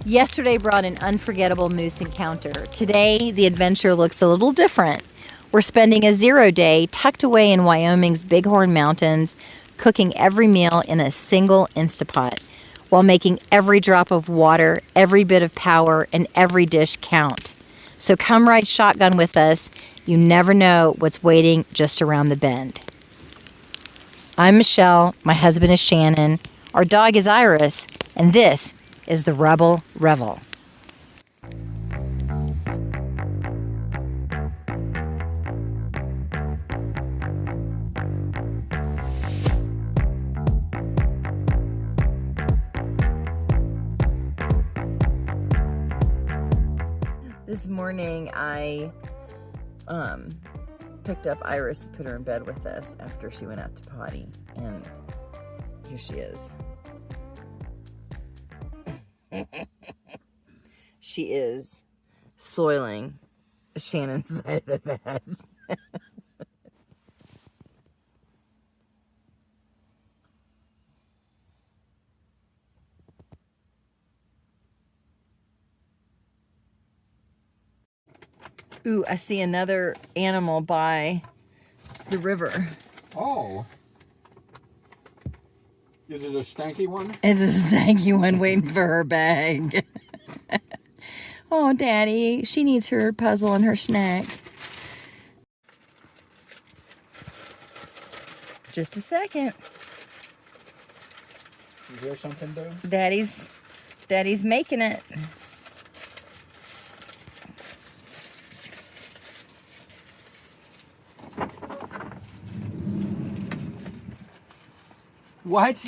Yesterday brought an unforgettable moose encounter. Today, the adventure looks a little different. We're spending a 0 day tucked away in Wyoming's Bighorn Mountains, cooking every meal in a single Instapot, while making every drop of water, every bit of power, and every dish count. So come ride shotgun with us. You never know what's waiting just around the bend. I'm Michelle, my husband is Shannon, our dog is Iris, and this is the Rebel Revel. This morning I picked up Iris, put her in bed with us after she went out to potty, and here she is. She is soiling Shannon's side of the bed. Ooh, I see another animal by the river. Oh. Is it a stanky one? It's a stanky one waiting for her bag. Oh, Daddy, she needs her puzzle and her snack. Just a second. You hear something, Boo? Daddy's making it. What?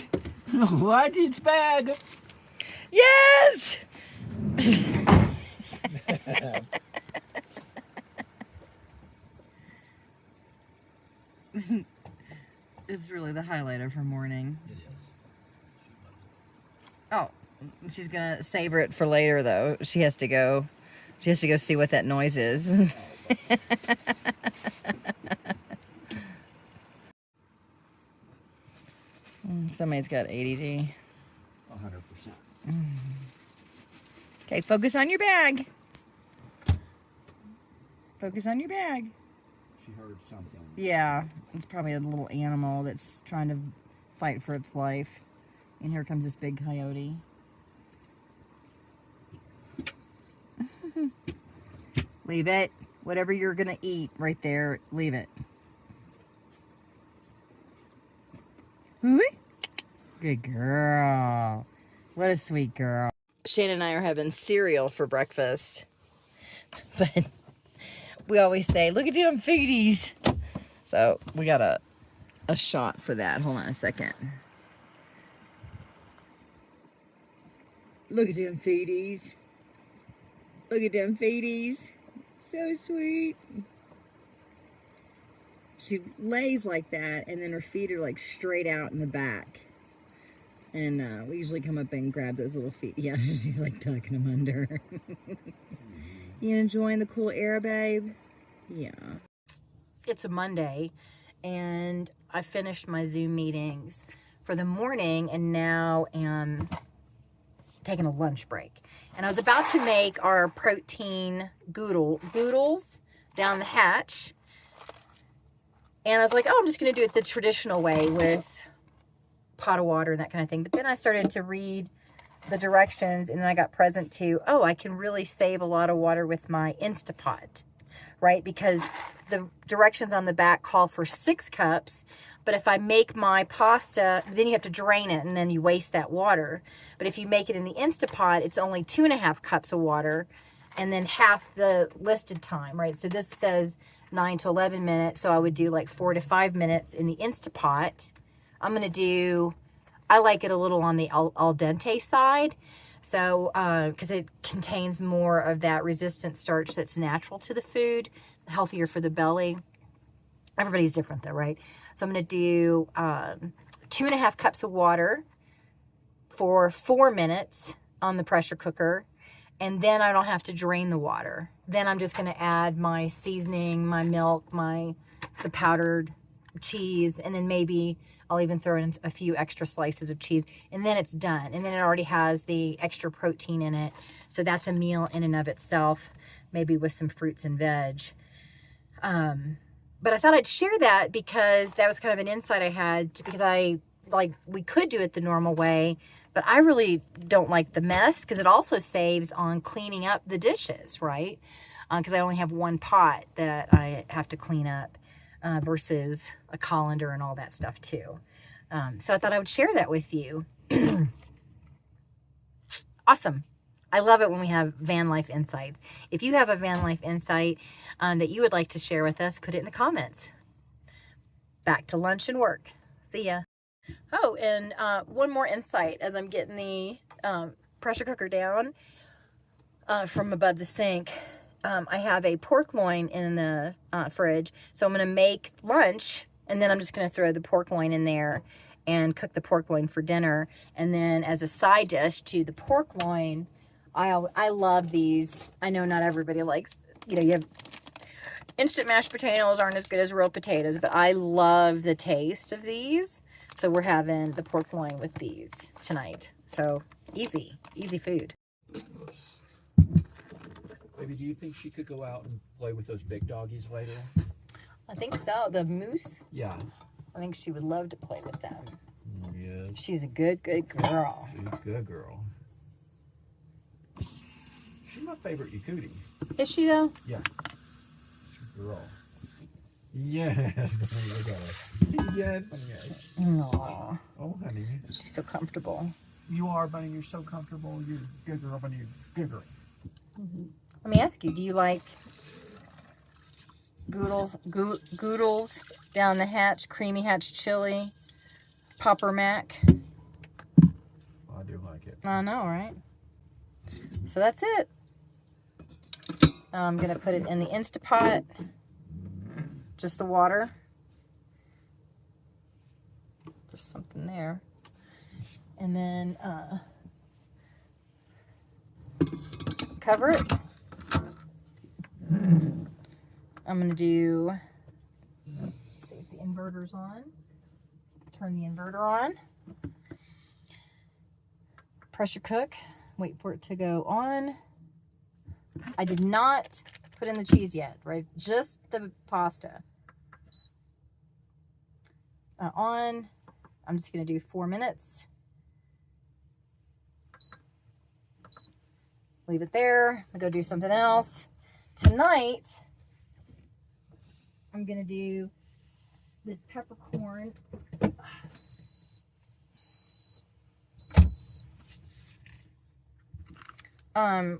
What? It's bag. Yes! It's really the highlight of her morning. It is. Oh, she's gonna savor it for later though. She has to go see what that noise is. Somebody's got ADD. 100%. Okay, focus on your bag. Focus on your bag. She heard something. Yeah, it's probably a little animal that's trying to fight for its life. And here comes this big coyote. Leave it. Whatever you're gonna eat right there, leave it. Good girl. What a sweet girl. Shane and I are having cereal for breakfast. But we always say, look at them feeties. So we got a shot for that. Hold on a second. Look at them feeties. Look at them feeties. So sweet. She lays like that, and then her feet are like straight out in the back. And we usually come up and grab those little feet. Yeah, she's like tucking them under. You enjoying the cool air, babe? Yeah. It's a Monday, and I finished my Zoom meetings for the morning, and now am taking a lunch break. And I was about to make our protein goodles down the hatch. And I was like, oh, I'm just going to do it the traditional way with pot of water and that kind of thing. But then I started to read the directions, and then I got present to, oh, I can really save a lot of water with my Instapot, right? Because the directions on the back call for 6 cups. But if I make my pasta, then you have to drain it, and then you waste that water. But if you make it in the Instapot, it's only 2.5 cups of water, and then half the listed time, right? So this says 9 to 11 minutes, so I would do like 4 to 5 minutes in the Instapot. I'm going to do, I like it a little on the al dente side, so because it contains more of that resistant starch that's natural to the food, healthier for the belly. Everybody's different though, right? So I'm going to do 2.5 cups of water for 4 minutes on the pressure cooker, and then I don't have to drain the water. Then I'm just going to add my seasoning, my milk, the powdered cheese, and then maybe I'll even throw in a few extra slices of cheese, and then it's done. And then it already has the extra protein in it. So that's a meal in and of itself, maybe with some fruits and veg. But I thought I'd share that because that was kind of an insight I had, because we could do it the normal way, but I really don't like the mess, because it also saves on cleaning up the dishes, right? Because I only have one pot that I have to clean up versus a colander and all that stuff too. So I thought I would share that with you. Awesome. I love it when we have van life insights. If you have a van life insight that you would like to share with us, put it in the comments. Back to lunch and work. See ya. Oh, and one more insight as I'm getting the pressure cooker down from above the sink. I have a pork loin in the fridge, so I'm going to make lunch, and then I'm just going to throw the pork loin in there and cook the pork loin for dinner. And then as a side dish to the pork loin, I love these. I know not everybody likes, you have instant mashed potatoes aren't as good as real potatoes, but I love the taste of these. So we're having the pork loin with these tonight. So easy food. Baby, do you think she could go out and play with those big doggies later? I think so. The moose? Yeah. I think she would love to play with them. Yes. She's a good girl. She's a good girl. She's my favorite Yakudi. Is she though? Yeah. She's a girl. Yes. Yes. Aww. Oh, honey. She's so comfortable. You are, Bunny. You're so comfortable. You're a good girl, Bunny. You're a good girl. Let me ask you, do you like Goodles down the hatch, creamy hatch chili, Popper Mac? I do like it. I know, right? So that's it. I'm going to put it in the Instapot. Just the water. There's something there. And then cover it. I'm going to do, see if the inverter's on. Turn the inverter on. Pressure cook. Wait for it to go on. I did not put in the cheese yet, right? Just the pasta. On. I'm just going to do 4 minutes. Leave it there. I'll go do something else. Tonight, I'm going to do this peppercorn.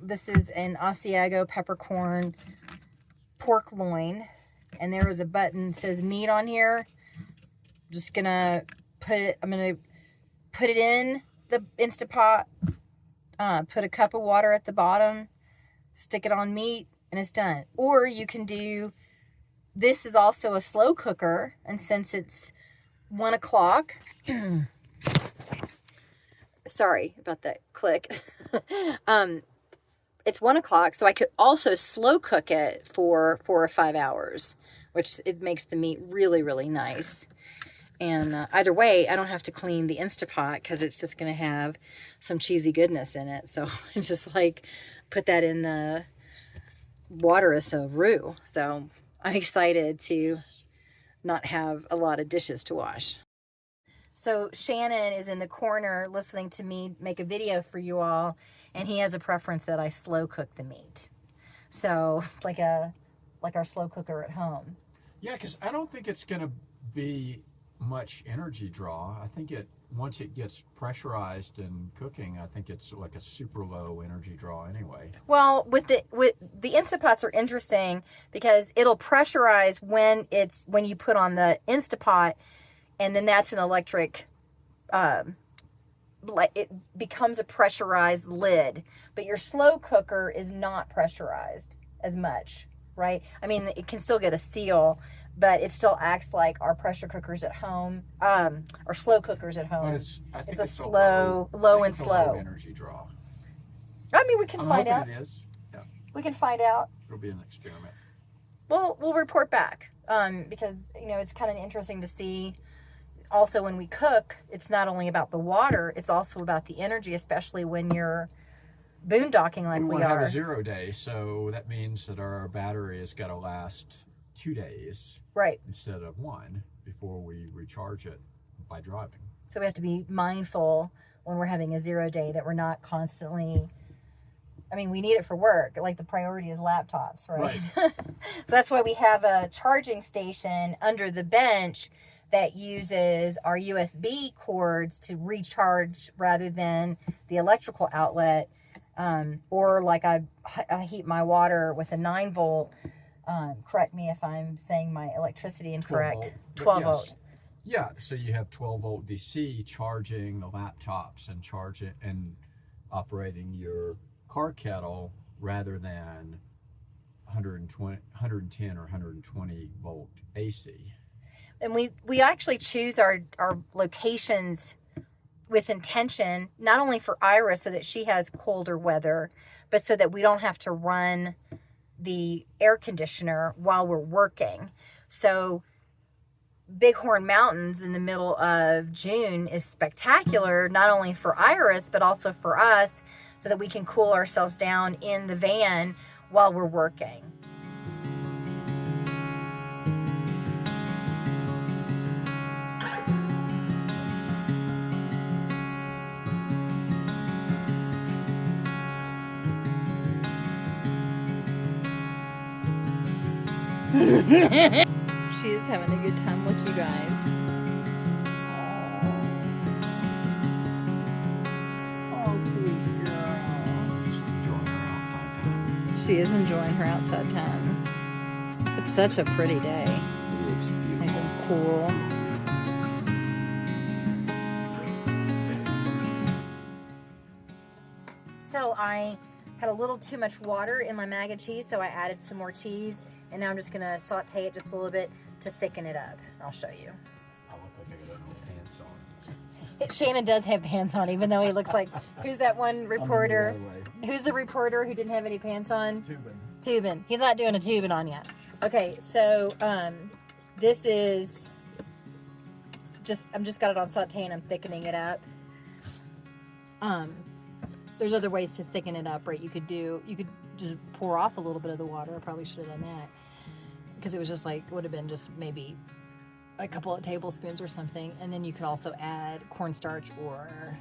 This is an Asiago peppercorn pork loin. And there was a button that says meat on here. I'm just going to put it, I'm going to put it in the Instapot. Put a cup of water at the bottom, stick it on meat, and it's done. Or you can do, this is also a slow cooker, and since it's 1 o'clock, sorry about that click, it's 1 o'clock, so I could also slow cook it for 4 or 5 hours, which it makes the meat really, really nice. And either way, I don't have to clean the Instapot because it's just going to have some cheesy goodness in it. So I just like put that in the water as a roux. So I'm excited to not have a lot of dishes to wash. So Shannon is in the corner listening to me make a video for you all. And he has a preference that I slow cook the meat. So like our slow cooker at home. Yeah, because I don't think it's going to be much energy draw. I think once it gets pressurized and cooking, I think it's like a super low energy draw anyway. Well, with the Instapots are interesting because it'll pressurize when you put on the Instapot, and then that's an electric it becomes a pressurized lid. But your slow cooker is not pressurized as much, right? I mean, it can still get a seal, but it still acts like our pressure cookers at home, or slow cookers at home. It's a slow, low and slow energy draw. I mean, we can find out. It is. Yeah. We can find out. It'll be an experiment. We'll report back, because it's kind of interesting to see also when we cook, it's not only about the water, it's also about the energy, especially when you're boondocking like we want to are. have a 0 day, so that means that our battery has got to last 2 days, right, instead of 1 before we recharge it by driving. So we have to be mindful when we're having a 0 day that we're not constantly, I mean, we need it for work. Like the priority is laptops, right? So that's why we have a charging station under the bench that uses our USB cords to recharge rather than the electrical outlet. Or like I heat my water with a 9-volt. Correct me if I'm saying my electricity incorrect. 12 volt. Yeah, so you have 12 volt DC charging the laptops and and operating your car kettle rather than 110 or 120 volt AC. And we actually choose our locations with intention, not only for Ira so that she has colder weather, but so that we don't have to run the air conditioner while we're working. So Bighorn Mountains in the middle of June is spectacular, not only for Iris, but also for us, so that we can cool ourselves down in the van while we're working. She is having a good time. Look, you guys. Oh, sweet girl. Just enjoying her outside time. She is enjoying her outside time. It's such a pretty day. It is beautiful. Nice and cool. So I had a little too much water in my mac and cheese, so I added some more cheese. And now I'm just going to saute it just a little bit to thicken it up. I'll show you. I look like I got no pants on. Shannon does have pants on, even though he looks like, who's that one reporter? Who's the reporter who didn't have any pants on? Tubin. He's not doing a tubin on yet. Okay, so this is I'm just got it on saute and I'm thickening it up. There's other ways to thicken it up, right? You could just pour off a little bit of the water. I probably should have done that, because it was just like, would have been just maybe a couple of tablespoons or something. And then you could also add cornstarch, or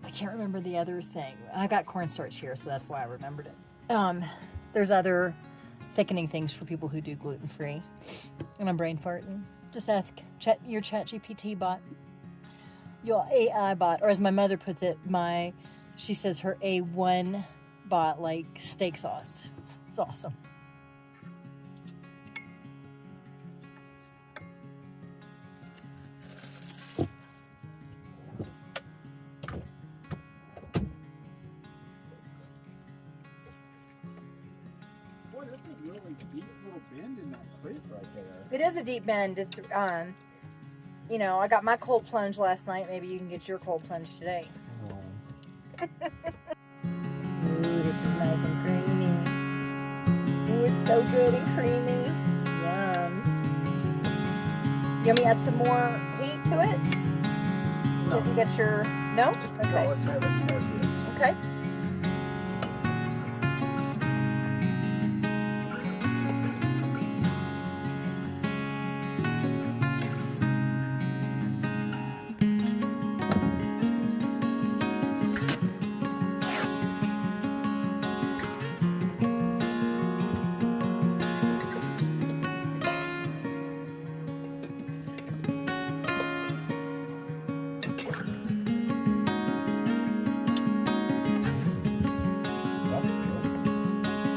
I can't remember the other thing. I got cornstarch here, so that's why I remembered it. There's other thickening things for people who do gluten-free. And I'm brain farting. Just ask your ChatGPT bot. Your AI bot, or as my mother puts it, she says her A1 bot, like steak sauce. It's awesome. Boy, that's a really deep little bend in that creek right there. It is a deep bend. It's you know, I got my cold plunge last night. Maybe you can get your cold plunge today. Ooh, this is nice and creamy. Ooh, it's so good and creamy. Yums. You want me to add some more heat to it? No. Because you got your... No? Okay. No, let's have it as is. Okay.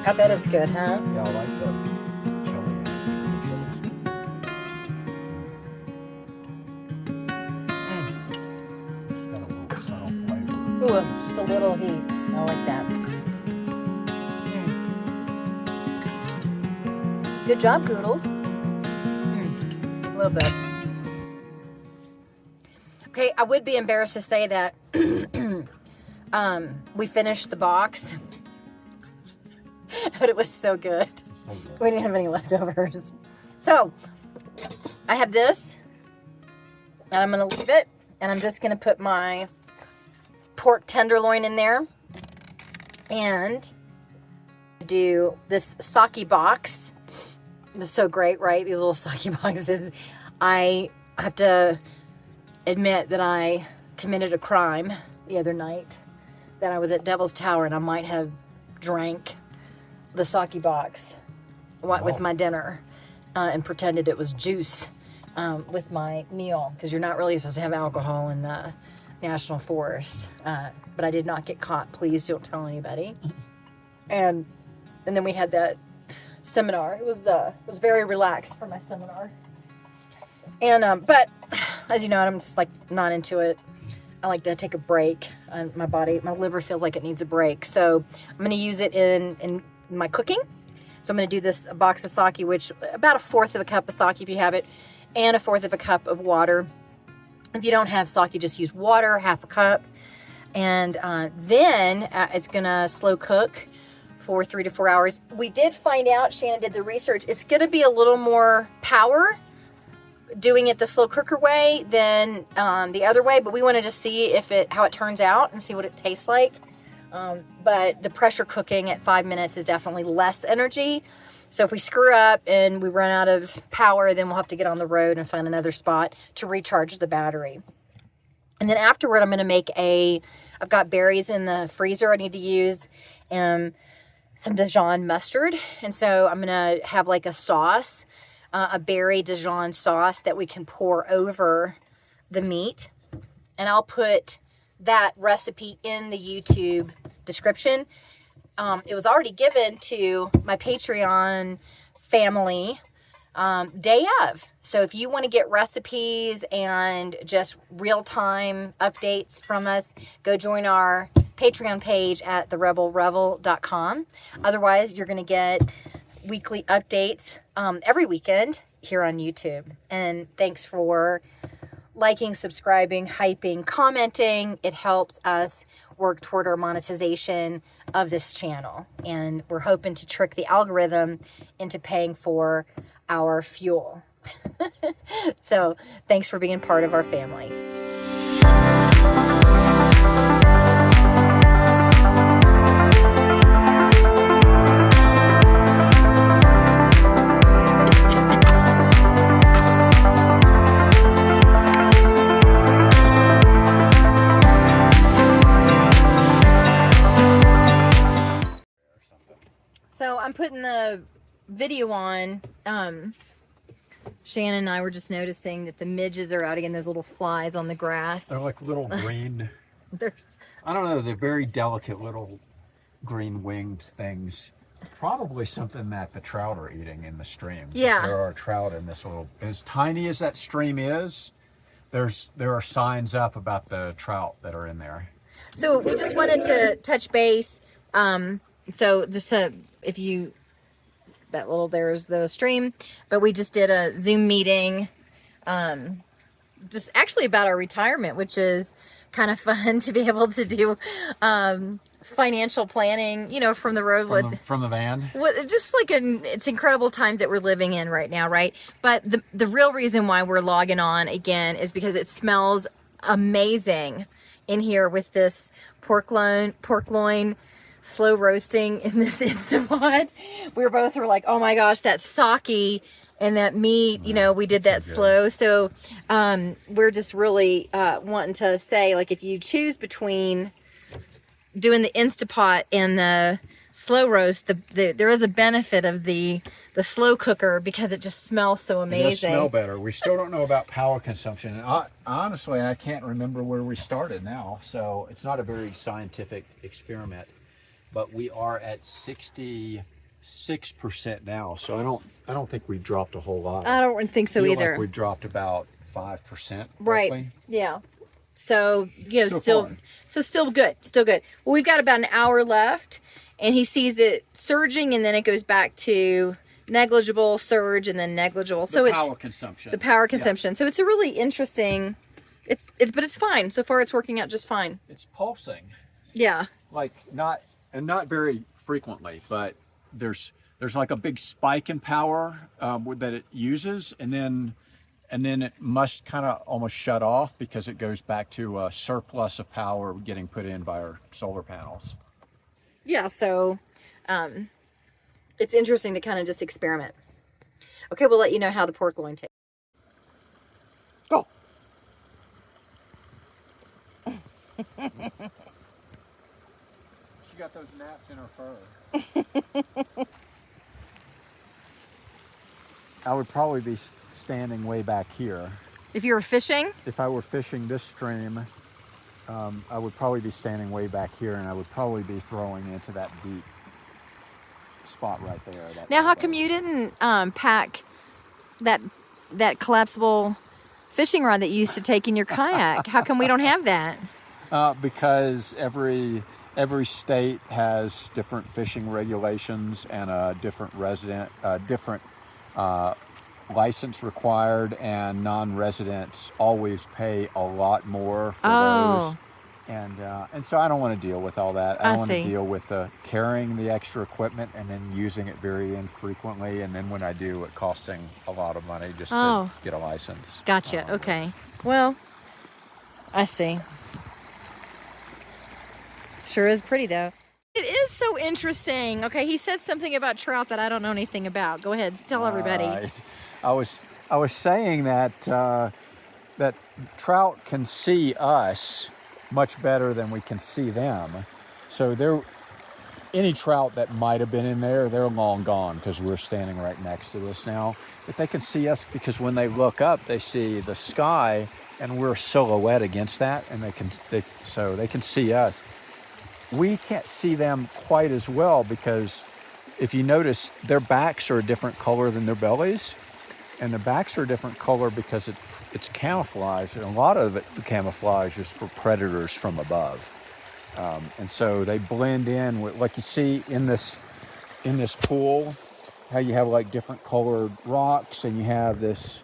I bet it's good, huh? Yeah, I like the chili. It's got a little subtle flavor. Ooh, just a little heat. I like that. Good job, Goodles. A little bit. Okay, I would be embarrassed to say that we finished the box. But it was so good. We didn't have any leftovers. So, I have this, and I'm going to leave it, and I'm just going to put my pork tenderloin in there, and do this sake box. It's so great, right? These little sake boxes. I have to admit that I committed a crime the other night, that I was at Devil's Tower and I might have drank the sake box with my dinner and pretended it was juice with my meal, because you're not really supposed to have alcohol in the National Forest. But I did not get caught. Please don't tell anybody. And then we had that seminar. It was very relaxed for my seminar. And but as you know, I'm just like not into it. I like to take a break. My liver feels like it needs a break. So I'm going to use it in my cooking. So I'm going to do this box of sake, which about 1/4 of a cup of sake if you have it, and 1/4 of a cup of water. If you don't have sake, just use water, 1/2 a cup. And then it's going to slow cook for 3 to 4 hours. We did find out, Shannon did the research, it's going to be a little more power doing it the slow cooker way than the other way, but we want to just see how it turns out and see what it tastes like. But the pressure cooking at 5 minutes is definitely less energy. So if we screw up and we run out of power, then we'll have to get on the road and find another spot to recharge the battery. And then afterward, I'm going to make I've got berries in the freezer I need to use, some Dijon mustard. And so I'm going to have like a sauce, a berry Dijon sauce that we can pour over the meat. And I'll put that recipe in the YouTube description. It was already given to my Patreon family day of. So if you want to get recipes and just real-time updates from us, go join our Patreon page at therebelrevel.com. Otherwise, you're going to get weekly updates every weekend here on YouTube. And thanks for liking, subscribing, hyping, commenting. It helps us work toward our monetization of this channel. And we're hoping to trick the algorithm into paying for our fuel. So thanks for being part of our family. So I'm putting the video on. Shannon and I were just noticing that the midges are out again. Those little flies on the grass. They're like little green. I don't know. They're very delicate little green winged things. Probably something that the trout are eating in the stream. Yeah. There are trout in this little. As tiny as that stream is, there are signs up about the trout that are in there. So we just wanted to touch base. So just if you. There's the stream, but we just did a Zoom meeting, just actually about our retirement, which is kind of fun to be able to do, financial planning, from the road from the van. Just like it's incredible times that we're living in right now. Right. But the real reason why we're logging on again is because it smells amazing in here with this pork loin, slow roasting in this Instant Pot. We were like, oh my gosh, that sake and that meat, we did that slow. So we're just really wanting to say, like, if you choose between doing the Instant Pot and the slow roast, there is a benefit of the slow cooker because it just smells so amazing. It does smell better. We still don't know about power consumption. And honestly, I can't remember where we started now. So it's not a very scientific experiment. But we are at 66% now, so I don't think we've dropped a whole lot. I don't think so either. Like we dropped about 5%. Right. Roughly. Yeah. So still good. Well, we've got about an hour left, and he sees it surging, and then it goes back to negligible, surge, and then negligible. So it's power consumption. The power consumption. Yeah. So it's a really interesting. But it's fine so far. It's working out just fine. It's pulsing. Yeah. Like not very frequently, but there's like a big spike in power that it uses, and then and then it must kind of almost shut off because it goes back to a surplus of power getting put in by our solar panels. Yeah, so it's interesting to kind of just experiment. Okay, we'll let you know how the pork loin tastes. Go. She got those naps in her fur. I would probably be standing way back here. If you were fishing? If I were fishing this stream, I would probably be standing way back here, and I would probably be throwing into that deep spot right there. Now, how come you didn't pack that collapsible fishing rod that you used to take in your kayak? How come we don't have that? Because every state has different fishing regulations and a different license required, and non-residents always pay a lot more for those. And so I don't want to deal with all that. I don't want to deal with carrying the extra equipment and then using it very infrequently, and then when I do, it costing a lot of money just to get a license. Gotcha. Okay. Well, I see. Sure is pretty though. It is so interesting. Okay, he said something about trout that I don't know anything about. Go ahead, tell everybody. I was saying that that trout can see us much better than we can see them. So any trout that might have been in there, they're long gone because we're standing right next to this now. But they can see us because when they look up, they see the sky, and we're silhouette against that, and so they can see us. We can't see them quite as well because if you notice, their backs are a different color than their bellies, and the backs are a different color because it's camouflage, and a lot of it, the camouflage is for predators from above. And so they blend in with, like you see in this pool, how you have like different colored rocks, and you have this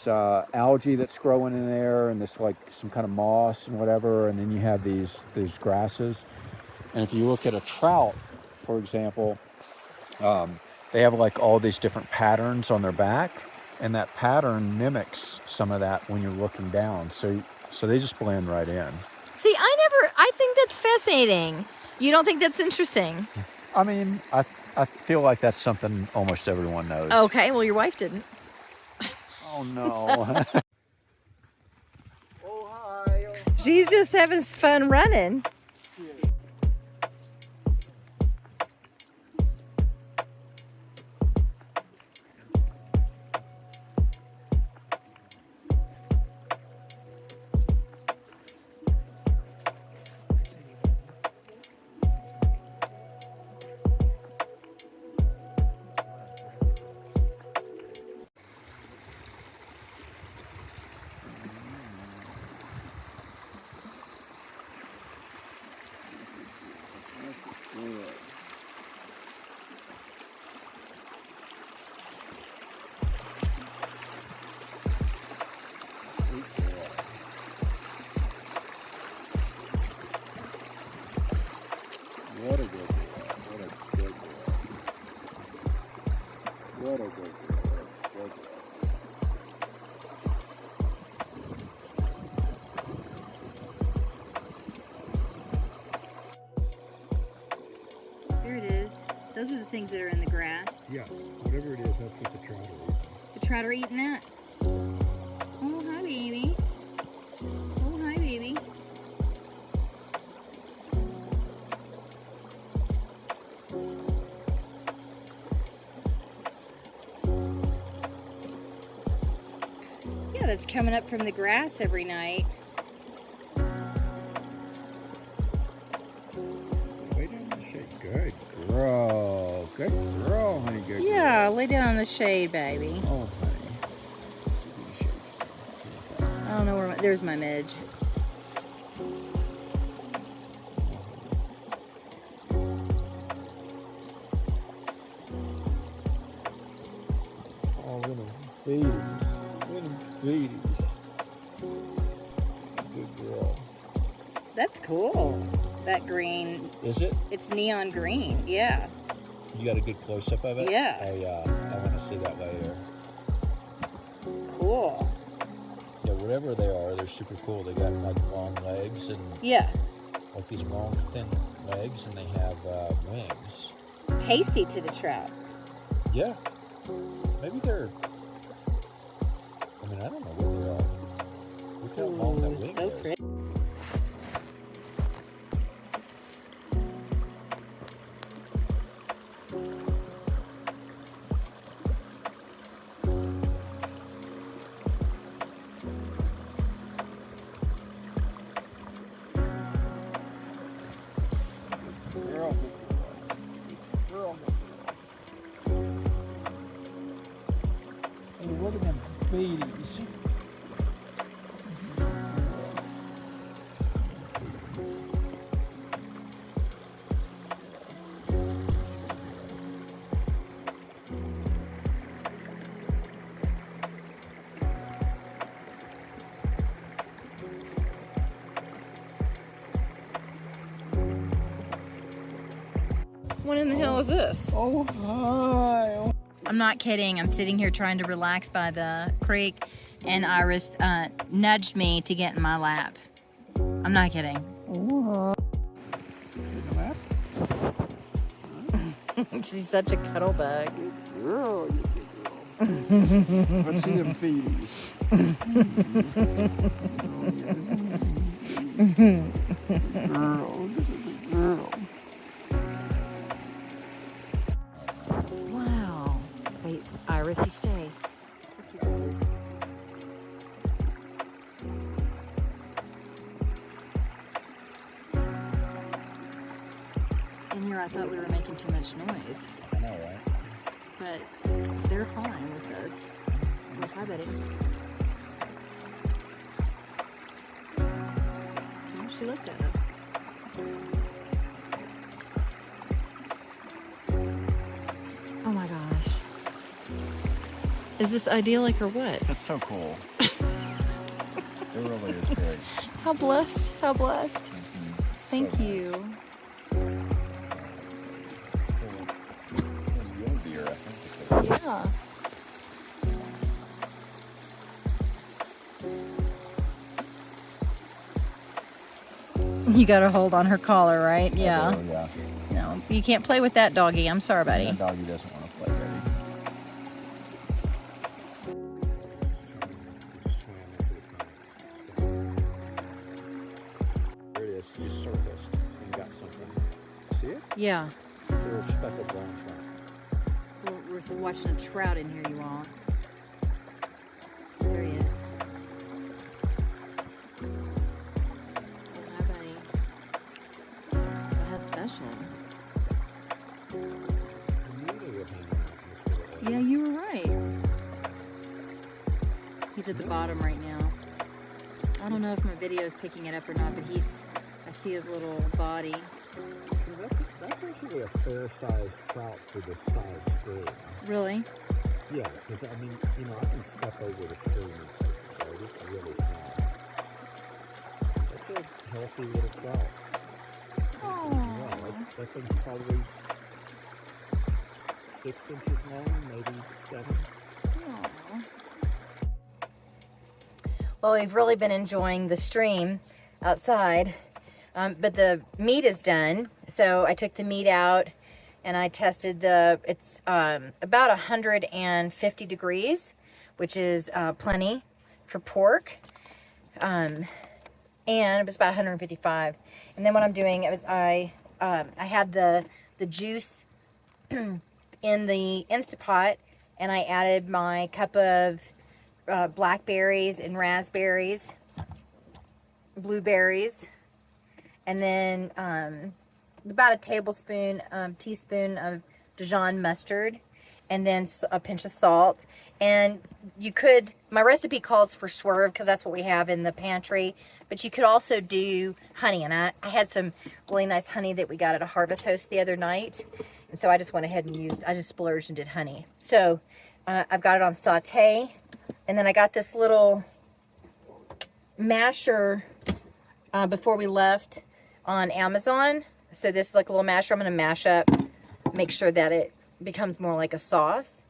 algae that's growing in there, and this like some kind of moss and whatever, and then you have these grasses. And if you look at a trout, for example, they have like all these different patterns on their back, and that pattern mimics some of that when you're looking down. So they just blend right in. See, I think that's fascinating. You don't think that's interesting? I mean, I feel like that's something almost everyone knows. Okay, well, your wife didn't. Oh, no. Ohio. She's just having fun running. What a good boy. What a good boy. What a good boy. Good boy. There it is. Those are the things that are in the grass. Yeah, whatever it is, that's what the trout are eating. The trout are eating that. Oh, hi, baby. Oh, hi, baby. Yeah, that's coming up from the grass every night. Lay down in the shade. Good girl. Good girl, honey. Good girl. Yeah, lay down in the shade, baby. Oh, honey. I don't know where there's my midge. Oh, little babies. Little babies. Good girl. That's cool. That green. Is it? It's neon green. Yeah. You got a good close-up of it? Yeah. I want to see that later. Cool. Yeah, whatever they are, they're super cool. They got like long legs and Yeah. like these long, thin legs, and they have wings. Tasty to the trout. Yeah. Maybe they're. I mean, I don't know what they are. Look how long that wing So is. pretty. Look at them babies. What in the hell is this? Oh, hi. I'm not kidding. I'm sitting here trying to relax by the creek, and Iris nudged me to get in my lap. I'm not kidding. She's such a cuddle bug. Girl, you good girl. Let's see them feeties. Girl, this is a girl. Wow. Wait, Iris, you stay. In here, I thought we were making too much noise, I know, right? but they're fine with us. Well, hi, Betty. Well, she looked at us. Oh my gosh. Is this idyllic or what? That's so cool. It really is great. How blessed. How blessed. Thank So nice. you. Mule deer, I think. Yeah. You got to hold on her collar, right? Yeah. Oh, yeah. No, you can't play with that doggy. I'm sorry, buddy. That doggy doesn't want to play, Betty. There it is. It just surfaced and got something. See it? Yeah. It's a little speckled brown trout. We're watching a trout in here, you all. There he is. Hi, buddy. That's special. Yeah, you were right. He's at the bottom right now. I don't know if my video is picking it up or not, but I see his little body. That's actually a fair-sized trout for this size stream. Really? Yeah, because I mean, you know, I can step over the stream in places, right? It's really small. That's a healthy little trout. Yeah, that thing's probably 6 inches long, maybe 7. Aww. Well, we've really been enjoying the stream outside, but the meat is done. So I took the meat out and I tested it's about 150 degrees, which is plenty for pork. And it was about 155. And then what I'm doing is I had the juice in the Instapot, and I added my cup of blackberries and raspberries, blueberries, and then about a teaspoon of Dijon mustard, and then a pinch of salt. And you could, my recipe calls for swerve because that's what we have in the pantry, but you could also do honey. And I had some really nice honey that we got at a Harvest Host the other night. And so I just went ahead and I just splurged and did honey. So I've got it on saute. And then I got this little masher before we left on Amazon. So this is like a little masher I'm going to mash up, make sure that it becomes more like a sauce.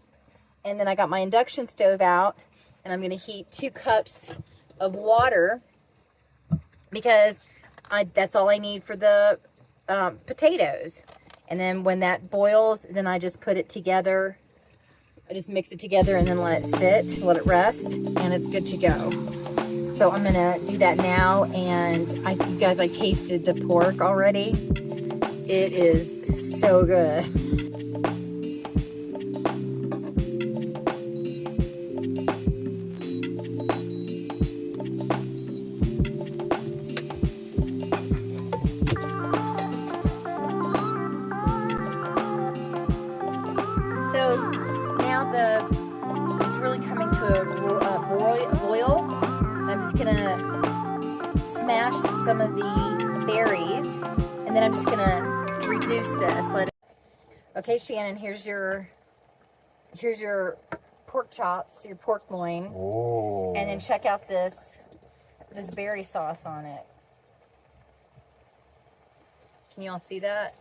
And then I got my induction stove out, and I'm going to heat 2 cups of water because that's all I need for the potatoes. And then when that boils, then I just put it together. I just mix it together and then let it sit, let it rest, and it's good to go. So I'm gonna do that now, and you guys, I tasted the pork already. It is so good. So now it's really coming to a boil. I'm just gonna smash some of the berries, and then I'm just gonna reduce this. Okay, Shannon, here's your pork chops, your pork loin. Oh. And then check out this berry sauce on it. Can you all see that?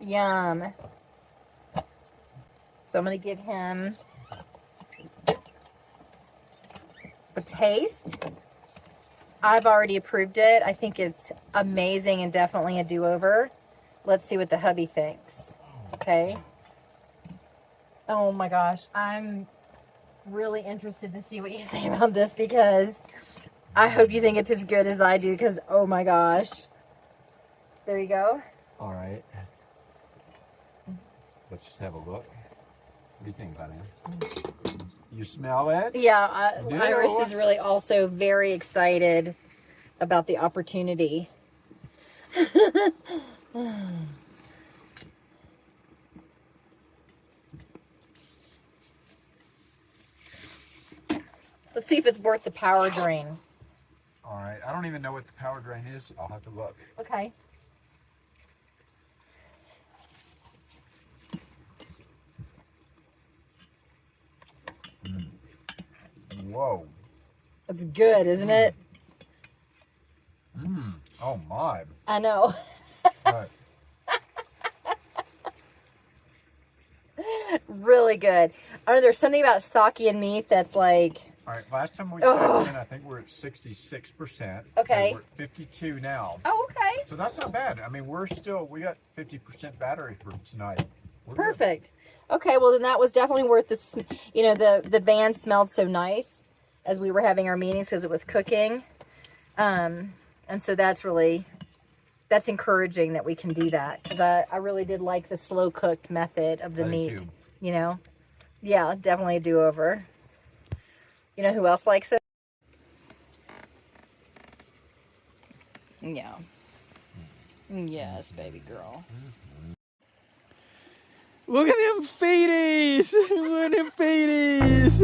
Yum. So I'm going to give him a taste. I've already approved it. I think it's amazing and definitely a do-over. Let's see what the hubby thinks. Okay. Oh my gosh. I'm really interested to see what you say about this because I hope you think it's as good as I do because, oh my gosh. There you go. All right. Let's just have a look. What do you think, Diane? You smell it? Yeah, Iris is really also very excited about the opportunity. Let's see if it's worth the power drain. All right. I don't even know what the power drain is. I'll have to look. Okay. Whoa. It's good, isn't it? Oh my. I know. Right. Really good. I know there's something about sake and meat that's like... All right, last time we checked in, I think we're at 66%. Okay. We're at 52 now. Oh, okay. So that's not bad. I mean, we got 50% battery for tonight. We're Perfect. Okay, well then that was definitely worth this. You know, the van smelled so nice as we were having our meetings because it was cooking. And so that's encouraging that we can do that because I really did like the slow cooked method of the meat. Too. You know? Yeah, definitely a do-over. You know who else likes it? Yeah. Yes, baby girl. Look at them feeties! Look at them feeties!